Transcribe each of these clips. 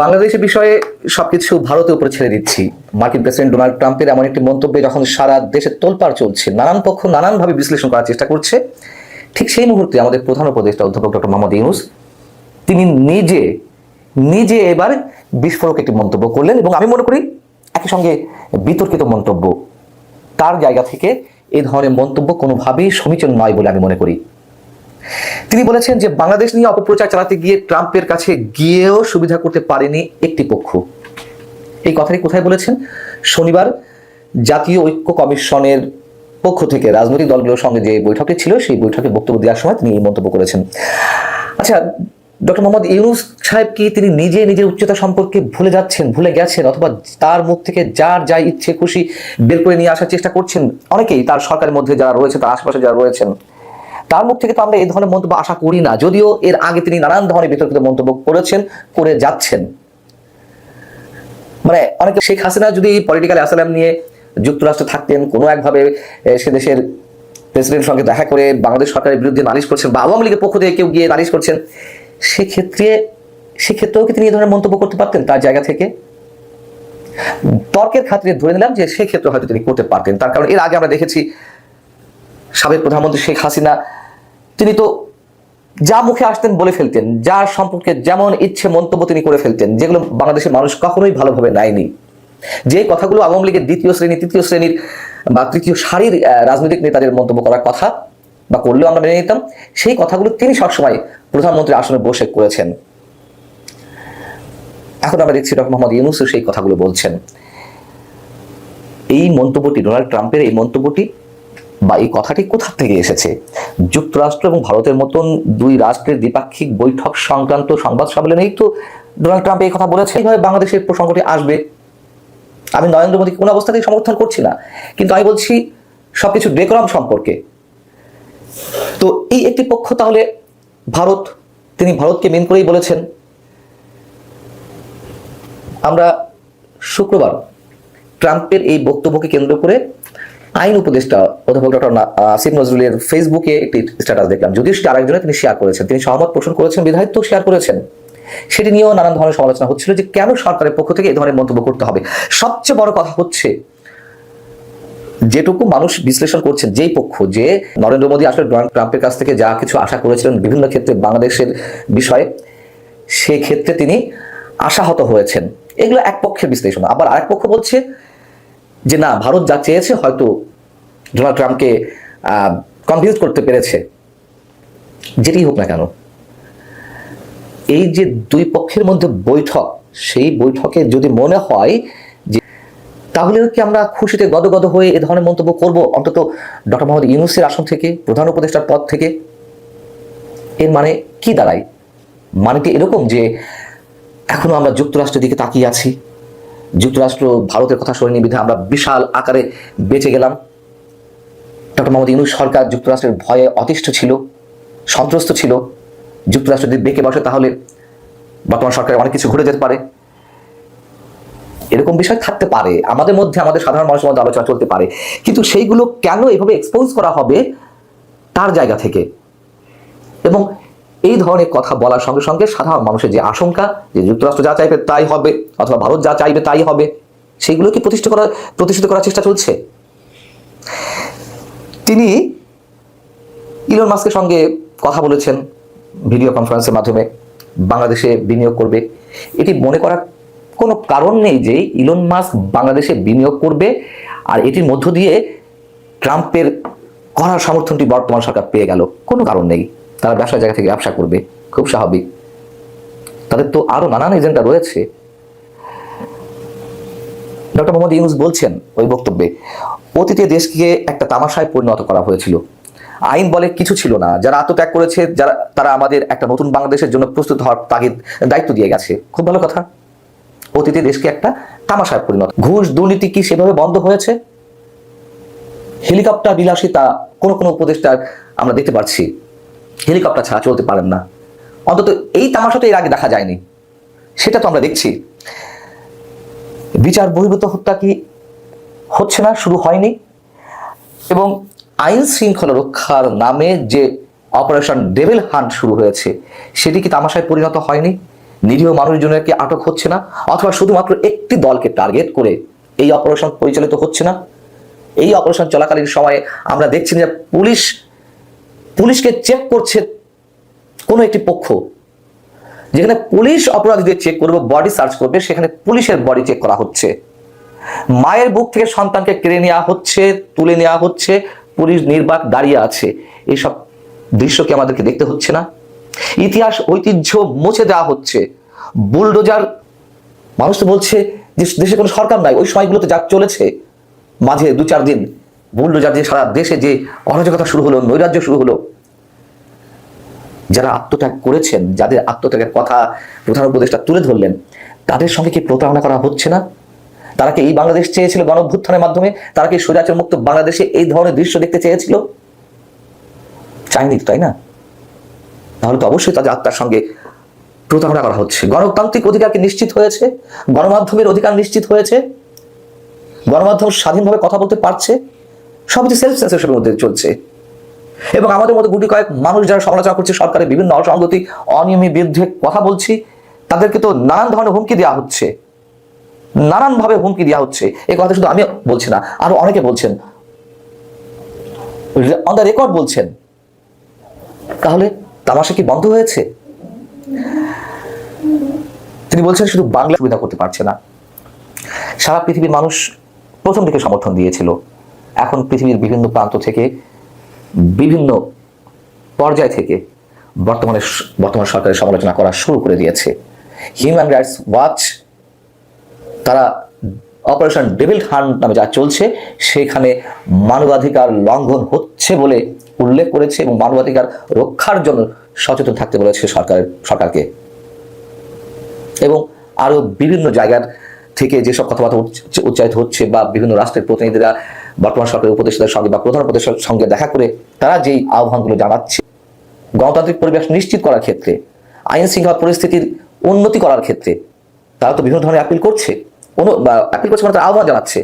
বাংলাদেশের বিষয়ে সবকিছু ভারতের উপরে ছেড়ে দিচ্ছি। মার্কিন প্রেসিডেন্ট ডোনাল্ড ট্রাম্পের এমন একটি মন্তব্যে যখন সারা দেশে তোলপাড় চলছে, নানান পক্ষ নানানভাবে বিশ্লেষণ করার চেষ্টা করছে, ঠিক সেই মুহূর্তে আমাদের প্রধান উপদেষ্টা অধ্যাপক ডক্টর মোহাম্মদ ইউনূস তিনি নিজে নিজে এবার বিস্ফোরক একটি মন্তব্য করলেন, এবং আমি মনে করি একই সঙ্গে বিতর্কিত মন্তব্য। তার জায়গা থেকে এই ধরনের মন্তব্য কোনোভাবেই সমীচীন নয় বলে আমি মনে করি। তিনি বলেছেন যে বাংলাদেশ নিয়ে অপপ্রচার চালাতে গিয়ে ট্রাম্পের কাছে গিয়েও সুবিধা করতে পারেনি একটি পক্ষ। এই কথাটি কোথায় বলেছেন? শনিবার জাতীয় ঐক্য কমিশনের পক্ষ থেকে রাজনৈতিক দলগুলোর সঙ্গে যে বৈঠকটি ছিল, সেই বৈঠকে বক্তব্য দেওয়ার সময় তিনি এই মন্তব্য করেছেন। আচ্ছা, ডক্টর মোহাম্মদ ইউনূস সাহেব কি তিনি নিজে নিজের উচ্চতা সম্পর্কে ভুলে গেছেন, অথবা তার মুখ থেকে যার যা ইচ্ছে খুশি বের করে নিয়ে আসার চেষ্টা করছেন? অনেকেই তার সরকারের মধ্যে যারা রয়েছে, তার আশেপাশে যারা রয়েছেন, তার মুখ থেকে তো আমরা এই ধরনের মন্তব্য আশা করি না, যদিও এর আগে তিনি নানান ধরনের বিতর্কিত মন্তব্য করেছেন, করে যাচ্ছেন। মানে অনেকে শেখ হাসিনা যদি পলিটিক্যাল অ্যাসাইলাম নিয়ে যুক্তরাষ্ট্রে থাকতেন, কোনো একভাবে সে দেশের প্রেসিডেন্টের সঙ্গে দেখা করে বাংলাদেশ সরকারের বিরুদ্ধে নালিশ করছেন, বা আওয়ামী লীগের পক্ষ থেকে কেউ গিয়ে নালিশ করছেন, সেক্ষেত্রেও কি তিনি এই ধরনের মন্তব্য করতে পারতেন তার জায়গা থেকে? তর্কের খাতিরে ধরে নিলাম যে সেক্ষেত্রে হয়তো তিনি করতে পারতেন। তার কারণ এর আগে আমরা দেখেছি সাবেক প্রধানমন্ত্রী শেখ হাসিনা তিনি তো যা মুখে আসতেন বলে ফেলতেন, যার সম্পর্কে যেমন ইচ্ছে মন্তব্য তিনি করে ফেলতেন, যেগুলো বাংলাদেশের মানুষ কখনোই ভালোভাবে নেয়নি। যে কথাগুলো আওয়ামী লীগের দ্বিতীয় শ্রেণী, তৃতীয় শ্রেণীর বা তৃতীয় সারির রাজনৈতিক নেতাদের মন্তব্য করার কথা বা করলেও আমরা মেনে নিতাম, সেই কথাগুলো তিনি সবসময় প্রধানমন্ত্রী আসনে বসে করেছেন। এখন আমরা দেখছি ডক্টর মোহাম্মদ ইউনূস সেই কথাগুলো বলছেন। এই মন্তব্যটি, ডোনাল্ড ট্রাম্পের এই মন্তব্যটি বা এই কথাটি কোথা থেকে এসেছে? যুক্তরাষ্ট্র এবং ভারতের মতন দুই রাষ্ট্রের দ্বিপাক্ষিক বৈঠক সংক্রান্ত সংবাদ সম্মেলনেই তো ডোনাল্ড ট্রাম্প এই কথা বলেছে। এইভাবে বাংলাদেশের প্রসঙ্গটি আসবে। আমি নরেন্দ্র মোদীকে কোনো অবস্থাতেই সমর্থন করছি না, কিন্তু আমি বলছি সবকিছু ডেকোরাম সম্পর্কে। তো এই একটি পক্ষ তাহলে ভারত, তিনি ভারতকে মেন করেই বলেছেন। আমরা শুক্রবার ট্রাম্পের এই বক্তব্যকে কেন্দ্র করে আইন উপদেষ্টা অধ্যাপক ডক্টর আসিফ নজরুলের ফেসবুকে একটি স্ট্যাটাস দেখলাম, যদিও সেটা আরেকজনে তিনি শেয়ার করেছেন, তিনি সহমত পোষণ করেছেন, বিধায়ক তো শেয়ার করেছেন। সেটি নিয়েও নানান ধরনের সমালোচনা হচ্ছিল যে কেন সরকারের পক্ষ থেকে এই ধরনের মন্তব্য করতে হবে। সবচেয়ে বড় কথা হচ্ছে, যেটুকু মানুষ বিশ্লেষণ করছেন, যেই পক্ষ, যে নরেন্দ্র মোদী আসলে ডোনাল্ড ট্রাম্পের কাছ থেকে যা কিছু আশা করেছিলেন বিভিন্ন ক্ষেত্রে বাংলাদেশের বিষয়ে, সেক্ষেত্রে তিনি আশাহত হয়েছেন, এগুলো এক পক্ষের বিশ্লেষণ। আবার আরেক পক্ষ বলছে যে না, ভারত যা চেয়েছে হয়তো ডোনাল্ড ট্রাম্পকে কনভিন্স করতে পেরেছে। যেটি হোক না কেন, এই যে দুই পক্ষের মধ্যে বৈঠক, সেই বৈঠকে যদি মনে হয় যে তাহলে কি আমরা খুশিতে গদগদ হয়ে এ ধরনের মন্তব্য করব, অন্তত ডক্টর মোহাম্মদ ইউনূসের আসন থেকে, প্রধান উপদেষ্টার পদ থেকে? এর মানে কি দাঁড়ায়? মানেটি এরকম যে এখনো আমরা যুক্তরাষ্ট্রের দিকে তাকিয়ে আছি, যুক্তরাষ্ট্র ভারতের কথা শোনেনি বিধায় আমরা বিশাল আকারে বেঁচে গেলাম। ডক্টর মোহাম্মদ ইউনূস সরকার যুক্তরাষ্ট্রের ভয়ে অতিষ্ঠ ছিল, সন্ত্রস্ত ছিল। যুক্তরাষ্ট্র যদি বেঁকে বসে তাহলে বর্তমান সরকারের অনেক কিছু ঘুরে যেতে পারে। এরকম বিষয় থাকতে পারে আমাদের মধ্যে, আমাদের সাধারণ মানুষের মধ্যে আলোচনা চলতে পারে, কিন্তু সেইগুলো কেন এভাবে এক্সপোজ করা হবে তার জায়গা থেকে? এবং এই ধরনের কথা বলার সঙ্গে সঙ্গে সাধারণ মানুষের যে আশঙ্কা যে যুক্তরাষ্ট্র যা চাইবে তাই হবে, অথবা ভারত যা চাইবে তাই হবে, সেইগুলো কি প্রতিষ্ঠিত করার চেষ্টা চলছে? তিনি ইলন মাস্কের সঙ্গে কথা বলেছেন ভিডিও কনফারেন্সের মাধ্যমে, বাংলাদেশে বিনিয়োগ করবে। এটি মনে করার কোনো কারণ নেই যে ইলন মাস্ক বাংলাদেশে বিনিয়োগ করবে, আর এটির মধ্য দিয়ে ট্রাম্পের করার সমর্থনটি বর্তমান সরকার পেয়ে গেল। কোনো কারণ নেই, তারা ব্যবসার জায়গা থেকে ব্যবসা করবে, খুব স্বাভাবিক। তাদের তো আরো নানান এজেন্ডা রয়েছে। ডক্টর মোহাম্মদ ইউনূস বলছেন ওই বক্তব্যে, অতীতে দেশকে একটা তামাশায় পরিণত করা হয়েছিল, আইন বলে কিছু ছিল না, যারা আত্মত্যাগ করেছে, তারা আমাদের একটা নতুন বাংলাদেশের জন্য প্রস্তুত হওয়ার দায়িত্ব দিয়ে গেছে। খুব ভালো কথা। অতীতে দেশকে একটা তামাশায় পরিণত, ঘুষ দুর্নীতি কি সেভাবে বন্ধ হয়েছে? হেলিকপ্টার বিলাসিতা কোন কোন উপদেষ্টার আমরা দেখতে পাচ্ছি, হেলিকপ্টার ছাড়া চলতে পারেন না। অন্তত এই তামাশাটা এর আগে দেখা যায়নি, সেটা তো আমরা দেখছি। বিচার বহির্ভূত হত্যা কি হচ্ছে না, শুরু হয়নি? এবং আইন শৃঙ্খলা রক্ষার নামে যে অপারেশন ডেভিল হান্ট শুরু হয়েছে, সেটি কি তামাশায় পরিণত হয়নি? নিরীহ মানুষজনের কি আটক হচ্ছে না, অথবা শুধুমাত্র একটি দলকে টার্গেট করে এই অপারেশন পরিচালিত হচ্ছে না? এই অপারেশন চলাকালীন সময়ে আমরা দেখছি যে পুলিশকে চেক করছে কোনো একটি পক্ষ। যেখানে পুলিশ অপরাধীদের চেক করবে, বডি সার্চ করবে, সেখানে পুলিশের বডি চেক করা হচ্ছে। মায়ের বুক থেকে সন্তানকে কেড়ে নেওয়া হচ্ছে, তুলে নেওয়া হচ্ছে, পুলিশ নির্বাক দাঁড়িয়ে আছে। এইসব দৃশ্য কি আমাদেরকে দেখতে হচ্ছে না? ইতিহাস ঐতিহ্য মুছে দেওয়া হচ্ছে। বুলডোজার, মানুষ তো বলছে যে দেশে কোনো সরকার নাই, ওই সময়গুলোতে যা চলেছে মাঝে 2-4 দিন বুলডোজার দিয়ে সারা দেশে যে অরাজকতা শুরু হলো, নৈরাজ্য শুরু হলো, যারা আত্মত্যাগ করেছেন, যাদের আত্মত্যাগের কথা প্রধান উপদেষ্টা তুলে ধরলেন, তাদের সঙ্গে কি প্রতারণা করা হচ্ছে না? তারা কি এই বাংলাদেশ চেয়েছিল গণঅভ্যুত্থানের মাধ্যমে? তারা কি স্বৈরাচার মুক্ত বাংলাদেশে এই ধরনের দৃশ্য দেখতে চেয়েছিল? চাইনি, তাই না? তাহলে তো অবশ্যই তাদের আত্মার সঙ্গে প্রতারণা করা হচ্ছে। গণতান্ত্রিক অধিকার কি নিশ্চিত হয়েছে? গণমাধ্যমের অধিকার নিশ্চিত হয়েছে? গণমাধ্যম স্বাধীনভাবে কথা বলতে পারছে? সবই সেলফ সেন্সরশিপের মধ্যে চলছে। এবং আমাদের মধ্যে গুটি কয়েক মানুষ যারা সমালোচনা করছে সরকারের বিভিন্ন অসঙ্গতি, অনিয়মের বিরুদ্ধে কথা বলছি, তাদেরকে তো নানান ধরনের হুমকি দেওয়া হচ্ছে, নানানভাবে হুমকি দেওয়া হচ্ছে। এই কথা শুধু আমি বলছি না, আরো অনেকে বলছেন, অন দ্য রেকর্ড বলছেন। তাহলে তামাশা কি বন্ধ হয়েছে? তিনি বলছেন শুধু বাংলা সুবিধা করতে পারছে না, সারা পৃথিবীর মানুষ প্রথম দিকে সমর্থন দিয়েছিল, এখন পৃথিবীর বিভিন্ন প্রান্ত থেকে, বিভিন্ন পর্যায় থেকে বর্তমান সরকারের সমালোচনা করা শুরু করে দিয়েছে। হিউম্যান রাইটস ওয়াচ তারা অপারেশন ডেভিল হান্ট নামে যা চলছে সেখানে মানবাধিকার লঙ্ঘন হচ্ছে বলে উল্লেখ করেছে এবং মানবাধিকার রক্ষার জন্য সচেতন থাকতে বলেছে সরকারকে। এবং আরো বিভিন্ন জায়গার থেকে যেসব কথাবার্তা উচ্চারিত হচ্ছে বা বিভিন্ন রাষ্ট্রের প্রতিনিধিরা বর্তমান সরকারের উপদেষ্টাদের সঙ্গে বা প্রধান উপদেষ্টার সঙ্গে দেখা করে তারা যেই আহ্বানগুলো জানাচ্ছে, গণতান্ত্রিক পরিবেশ নিশ্চিত করার ক্ষেত্রে, আইন শৃঙ্খলা পরিস্থিতির উন্নতি করার ক্ষেত্রে তারা তো বিভিন্ন ধরনের অ্যাপিল করছে, মানে আহ্বান জানাচ্ছে।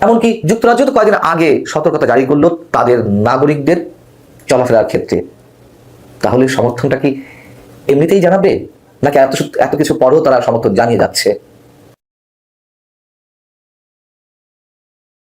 এমনকি যুক্তরাজ্য তো কয়েকদিন আগে সতর্কতা জারি করলো তাদের নাগরিকদের চলাফেরার ক্ষেত্রে। তাহলে সমর্থনটা কি এমনিতেই জানাবে, নাকি এত কিছু পরেও তারা সমর্থন জানিয়ে যাচ্ছে?